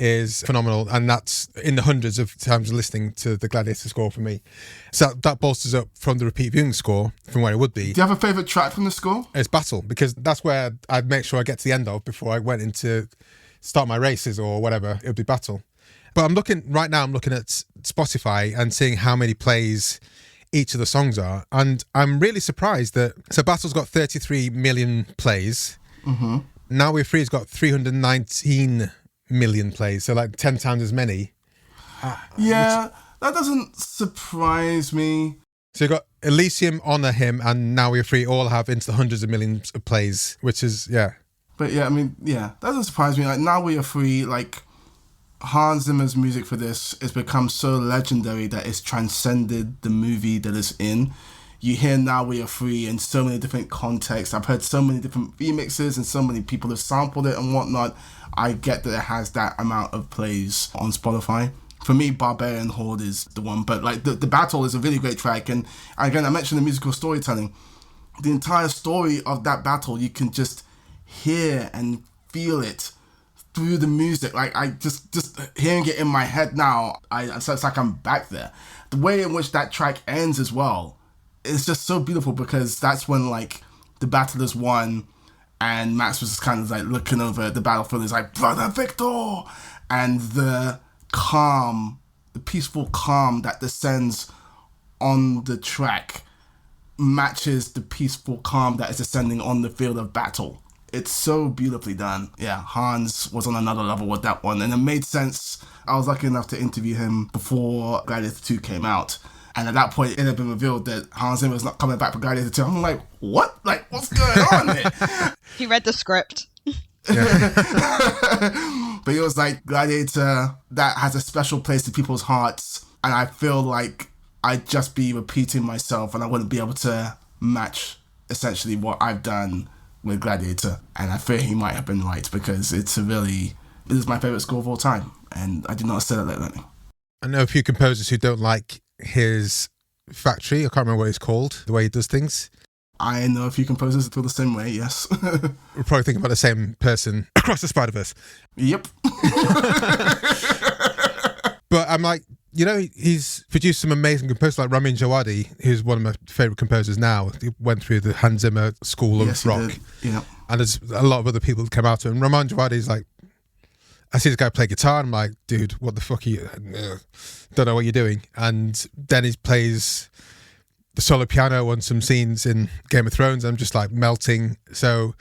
is phenomenal, and that's in the hundreds of times listening to the Gladiator score for me. So that bolsters up from the repeat viewing score from where it would be. Do you have a favourite track from the score? It's Battle, because that's where I'd make sure I get to the end of before I went into start my races or whatever. It would be Battle. But I'm looking at Spotify and seeing how many plays each of the songs are, and I'm really surprised that Battle's got 33 million plays. Mm-hmm. Now We're Free's got 319 million plays, so like 10 times as many. That doesn't surprise me. So you've got Elysium, Honor Him, and Now We're Free all have into the hundreds of millions of plays, which is, yeah. But yeah, I mean, yeah, that doesn't surprise me. Like, Now We Are Free, like, Hans Zimmer's music for this has become so legendary that it's transcended the movie that it's in. You hear Now We Are Free in so many different contexts. I've heard so many different remixes and so many people have sampled it and whatnot. I get that it has that amount of plays on Spotify. For me, Barbarian Horde is the one, but like the Battle is a really great track. And again, I mentioned the musical storytelling. The entire story of that battle, you can just hear and feel it through the music. Like I just hearing it in my head now, it's like I'm back there. The way in which that track ends as well, it's just so beautiful, because that's when like the battle is won and Max was just kind of like looking over at the battlefield. He's like, Brother Victor! And the calm, the peaceful calm that descends on the track matches the peaceful calm that is descending on the field of battle. It's so beautifully done. Yeah, Hans was on another level with that one, and it made sense. I was lucky enough to interview him before Gladiator 2 came out. And at that point, it had been revealed that Hans Zimmer was not coming back for Gladiator 2. I'm like, what? Like, what's going on here? He read the script. But he was like, Gladiator, that has a special place in people's hearts. And I feel like I'd just be repeating myself and I wouldn't be able to match essentially what I've done with Gladiator. And I fear he might have been right, because it is my favourite score of all time. And I did not say that lightly. I know a few composers who don't like his factory. I can't remember what it's called, the way he does things. I know a few composers that feel the same way, yes. We're probably thinking about the same person across the Spider-Verse. Yep. But I'm like, you know, he's produced some amazing composers like Ramin Djawadi, who's one of my favourite composers now. He went through the Hans Zimmer school of rock. Yeah. And there's a lot of other people that come out to him. Ramin Djawadi's like, I see this guy play guitar, and I'm like, dude, what the fuck are you... don't know what you're doing. And then he plays the solo piano on some scenes in Game of Thrones. I'm just like melting. So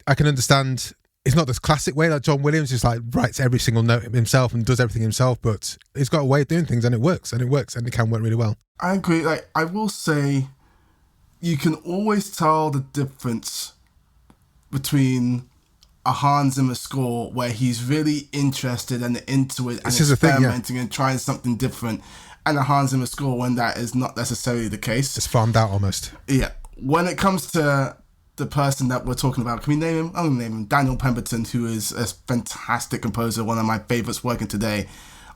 I can understand it's not this classic way like John Williams just like writes every single note himself and does everything himself, but he's got a way of doing things, and it works, and it can work really well. I agree. Like, I will say, you can always tell the difference between a Hans Zimmer score where he's really interested and into it and experimenting and trying something different, and a Hans Zimmer score when that is not necessarily the case. It's farmed out almost. Yeah. When it comes to the person that we're talking about, can we name him? I'm going to name him Daniel Pemberton, who is a fantastic composer, one of my favourites working today.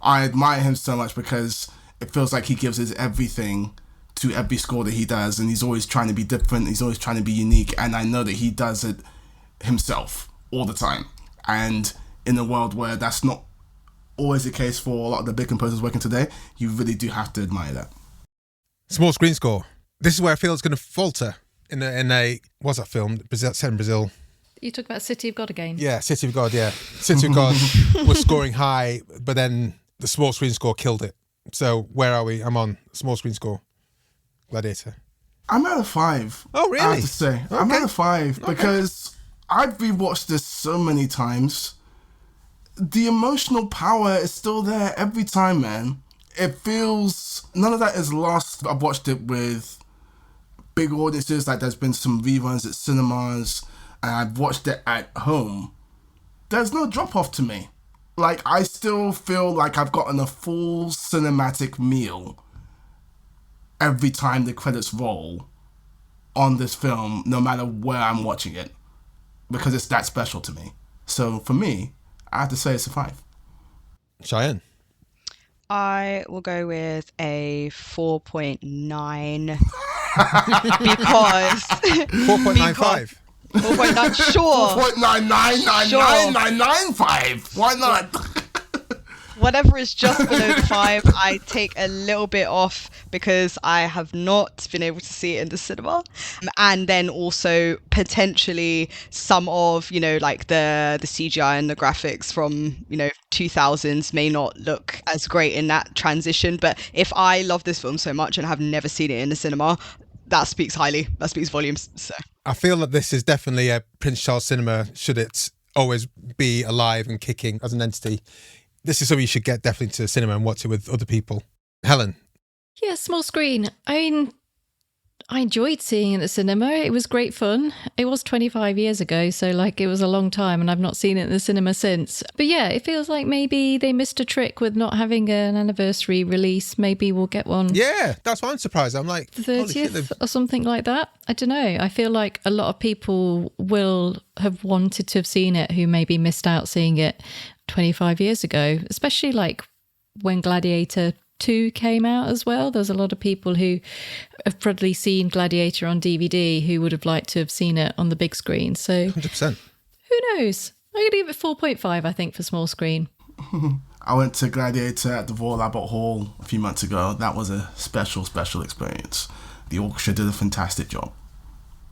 I admire him so much because it feels like he gives his everything to every score that he does, and he's always trying to be different, he's always trying to be unique, and I know that he does it himself all the time. And in a world where that's not always the case for a lot of the big composers working today, you really do have to admire that. Small screen score. This is where I feel it's going to falter in a what's that film? Set in Brazil. You talk about City of God again. Yeah, City of God. Yeah, City of God was scoring high, but then the small screen score killed it. So where are we? I'm on small screen score. Gladiator. I'm at a 5. Oh, really? I have to say. Okay. I'm at a 5 because I've rewatched this so many times. The emotional power is still there every time, man. It feels... None of that is lost. I've watched it with big audiences. Like, there's been some reruns at cinemas, and I've watched it at home. There's no drop-off to me. Like, I still feel like I've gotten a full cinematic meal every time the credits roll on this film, no matter where I'm watching it, because it's that special to me. So for me, I have to say it's a 5. Cheyenne. I will go with a 4.9 because 4.95. 4.9, sure. 4.9999995. Why not? Whatever is just below the 5, I take a little bit off because I have not been able to see it in the cinema. And then also potentially some of, like the CGI and the graphics from, 2000s may not look as great in that transition. But if I love this film so much and have never seen it in the cinema, that speaks highly. That speaks volumes. So I feel that this is definitely a Prince Charles cinema, should it always be alive and kicking as an entity. This is something you should get definitely to the cinema and watch it with other people. Helen. Yeah, small screen. I mean, I enjoyed seeing it at the cinema. It was great fun. It was 25 years ago, so it was a long time and I've not seen it in the cinema since. But yeah, it feels like maybe they missed a trick with not having an anniversary release. Maybe we'll get one. Yeah, that's why I'm surprised. I'm like, 30th or something like that. I don't know. I feel like a lot of people will have wanted to have seen it who maybe missed out seeing it 25 years ago, especially when Gladiator 2 came out as well. There's a lot of people who have probably seen Gladiator on DVD who would have liked to have seen it on the big screen. So 100%. Who knows? I'm going to give it 4.5, I think, for small screen. I went to Gladiator at the Royal Albert Hall a few months ago. That was a special experience. The orchestra did a fantastic job.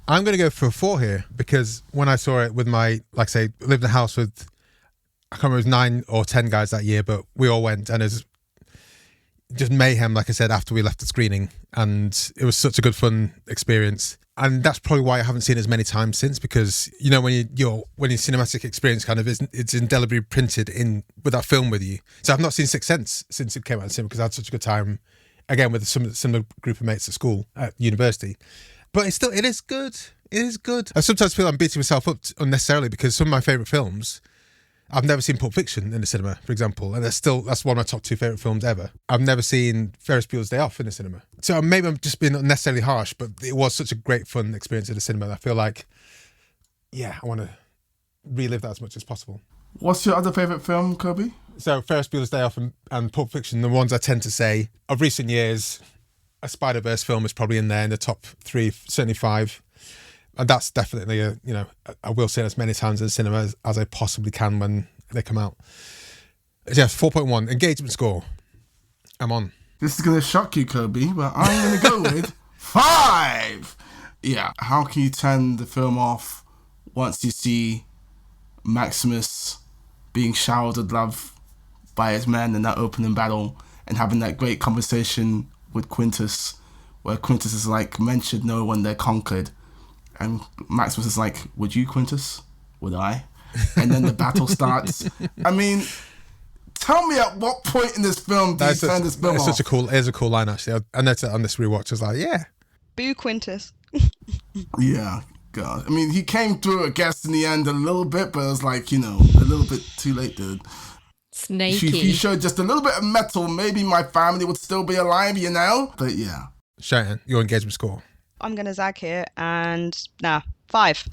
I'm going to go for a 4 here because when I saw it with my, lived in a house with, I can't remember, it was 9 or 10 guys that year, but we all went and it was just mayhem, like I said, after we left the screening. And it was such a good, fun experience. And that's probably why I haven't seen it as many times since, because, when your cinematic experience kind of it's indelibly printed in with that film with you. So I've not seen Sixth Sense since it came out in cinema because I had such a good time, again, with some similar group of mates at school, at university. But it is good. It is good. I sometimes feel I'm beating myself up unnecessarily because some of my favourite films, I've never seen Pulp Fiction in the cinema, for example, and that's one of my top 2 favourite films ever. I've never seen Ferris Bueller's Day Off in the cinema. So maybe I'm just being unnecessarily harsh, but it was such a great, fun experience in the cinema. I feel like, I want to relive that as much as possible. What's your other favourite film, Kobe? So Ferris Bueller's Day Off and Pulp Fiction, the ones I tend to say, of recent years, a Spider-Verse film is probably in there in the top 3, certainly 5. And that's definitely I will see it as many times in the cinema as I possibly can when they come out. Yes, 4.1. Engagement score. I'm on. This is going to shock you, Kobe, but I'm going to go with 5. Yeah, how can you turn the film off once you see Maximus being showered with love by his men in that opening battle and having that great conversation with Quintus, where Quintus is like, men should know when they're conquered. And Maximus is like, would you, Quintus? Would I? And then the battle starts. I mean, tell me at what point in this film do you turn this film off? It's a cool line, actually. I noticed it on this rewatch. I was like, yeah. Boo Quintus. Yeah, God. I mean, he came through, I guess, in the end a little bit, but it was like, a little bit too late, dude. Snaky. If he showed just a little bit of metal, maybe my family would still be alive, But yeah. Cheyenne, your engagement score. I'm going to zag here and 5.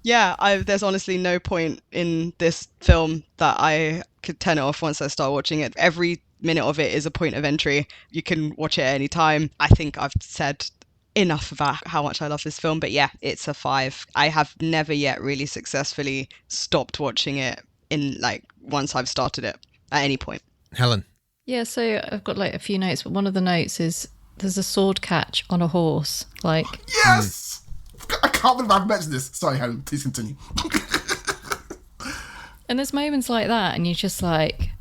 Yeah, there's honestly no point in this film that I could turn it off once I start watching it. Every minute of it is a point of entry. You can watch it at any time. I think I've said enough about how much I love this film, but yeah, it's a 5. I have never yet really successfully stopped watching it once I've started it at any point. Helen. Yeah, so I've got a few notes, but one of the notes is there's a sword catch on a horse. Yes! I can't believe I've mentioned this. Sorry, Helen, please continue. And there's moments like that, and you're just like,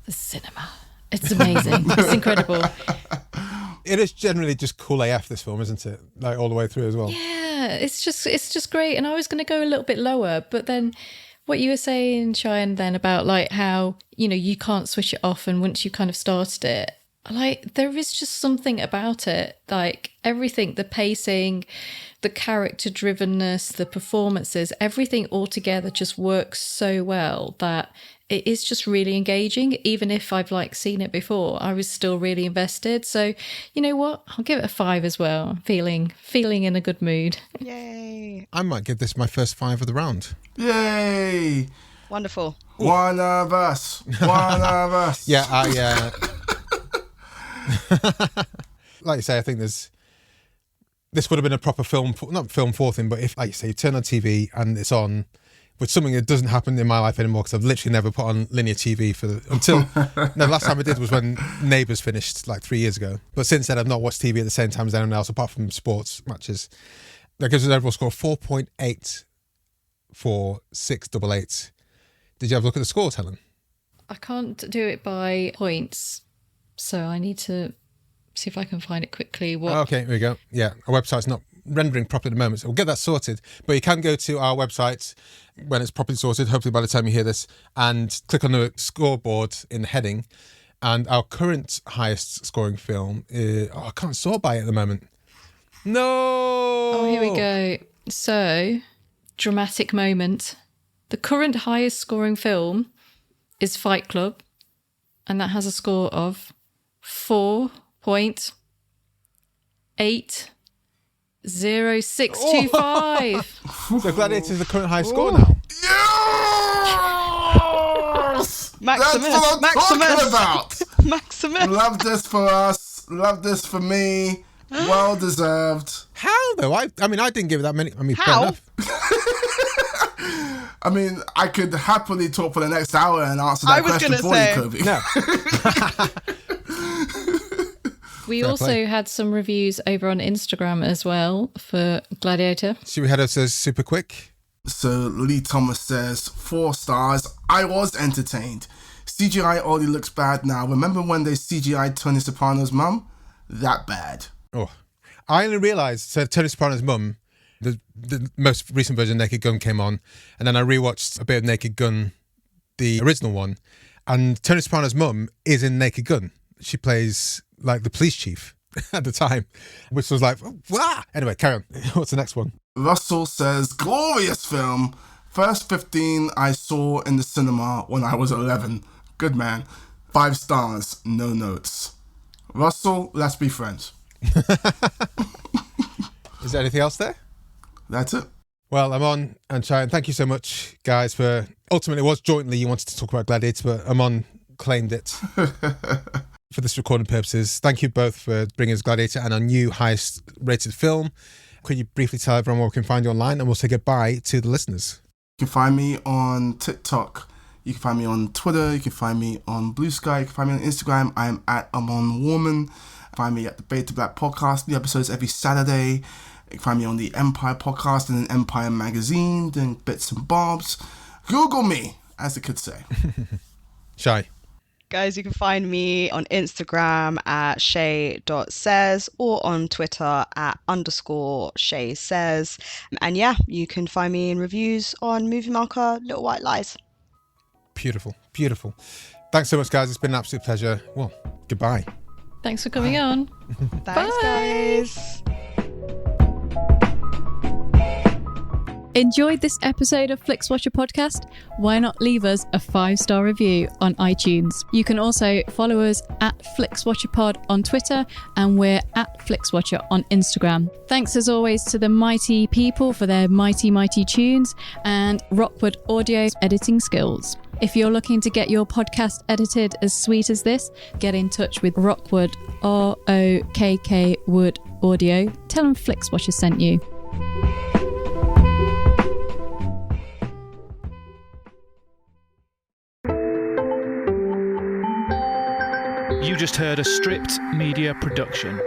The cinema. It's amazing. It's incredible. It is generally just cool AF, this film, isn't it? Like all the way through as well. Yeah, it's just great. And I was going to go a little bit lower, but then what you were saying, Cheyenne, then about like how, you know, you can't switch it off, and once you kind of started it, like there is just something about it, like everything, the pacing, the character drivenness, the performances, everything all together just works so well that it is just really engaging. Even if I've like seen it before, I was still really invested. So you know what, I'll give it a 5 as well. Feeling in a good mood. Yay. I might give this my first 5 of the round. Yay! Wonderful. One of us. One of us. Yeah, like you say, I think this would have been a proper film, not film 4 thing, but if, like you say, you turn on TV and it's on, which is something that doesn't happen in my life anymore because I've literally never put on linear TV the last time I did was when Neighbours finished like 3 years ago. But since then, I've not watched TV at the same time as anyone else, apart from sports matches. That gives us an overall score of 4.8 for 688. Did you have a look at the scores, Helen? I can't do it by points, so I need to see if I can find it quickly. Okay, here we go. Yeah, our website's not rendering properly at the moment, so we'll get that sorted. But you can go to our website when it's properly sorted, hopefully by the time you hear this, and click on the scoreboard in the heading. And our current highest scoring film is... I can't sort by it at the moment. No! Oh, here we go. So, dramatic moment. The current highest scoring film is Fight Club, and that has a score of 4.80625. So Gladiator is the current highest score now. Yes! Maximus. That's what I'm talking about. Maximus. Love this for us. Love this for me. Well deserved. How though? I mean, I didn't give it that many. I mean, fair How? enough. I mean, I could happily talk for the next hour and answer that question for you, Kobe. No. We Fair also play. had some reviews over on Instagram as well for Gladiator. Should we head up to super quick? So Lee Thomas says, 4 stars. I was entertained. CGI already looks bad now. Remember when they CGI'd Tony Soprano's mum? That bad. Oh, I only realised, so Tony Soprano's mum, the most recent version of Naked Gun came on, and then I rewatched a bit of Naked Gun, the original one, and Tony Soprano's mum is in Naked Gun. She plays like the police chief at the time, which was like, wow. Anyway, carry on. What's the next one? Russell says, glorious film. First 15 I saw in the cinema when I was 11. Good man. 5 stars, no notes. Russell, let's be friends. Is there anything else there? That's it. Well, Amon and Cheyenne, thank you so much, guys, for... Ultimately, it was jointly you wanted to talk about Gladiator, but Amon claimed it for this recording purposes. Thank you both for bringing us Gladiator and our new highest rated film. Could you briefly tell everyone where we can find you online, and we'll say goodbye to the listeners? You can find me on TikTok. You can find me on Twitter. You can find me on Blue Sky. You can find me on Instagram. I am at Amon Warmann. Find me at the Beta Black Podcast. New episodes every Saturday. You can find me on the Empire Podcast and an Empire Magazine, doing bits and bobs. Google me, as the kids say. Shy. Guys, you can find me on Instagram at shay.says or on Twitter at _ShaySays. And yeah, you can find me in reviews on Movie Marker, Little White Lies. Beautiful, beautiful. Thanks so much, guys. It's been an absolute pleasure. Well, goodbye. Thanks for coming on. Thanks, guys. Enjoyed this episode of Flixwatcher Podcast? Why not leave us a 5-star review on iTunes? You can also follow us at FlixWatcherPod on Twitter, and we're at FlixWatcher on Instagram. Thanks as always to the mighty people for their mighty, mighty tunes, and Rockwood Audio's editing skills. If you're looking to get your podcast edited as sweet as this, get in touch with Rockwood, ROKK Wood Audio. Tell them Flixwatcher sent you. You just heard a Stripped Media production.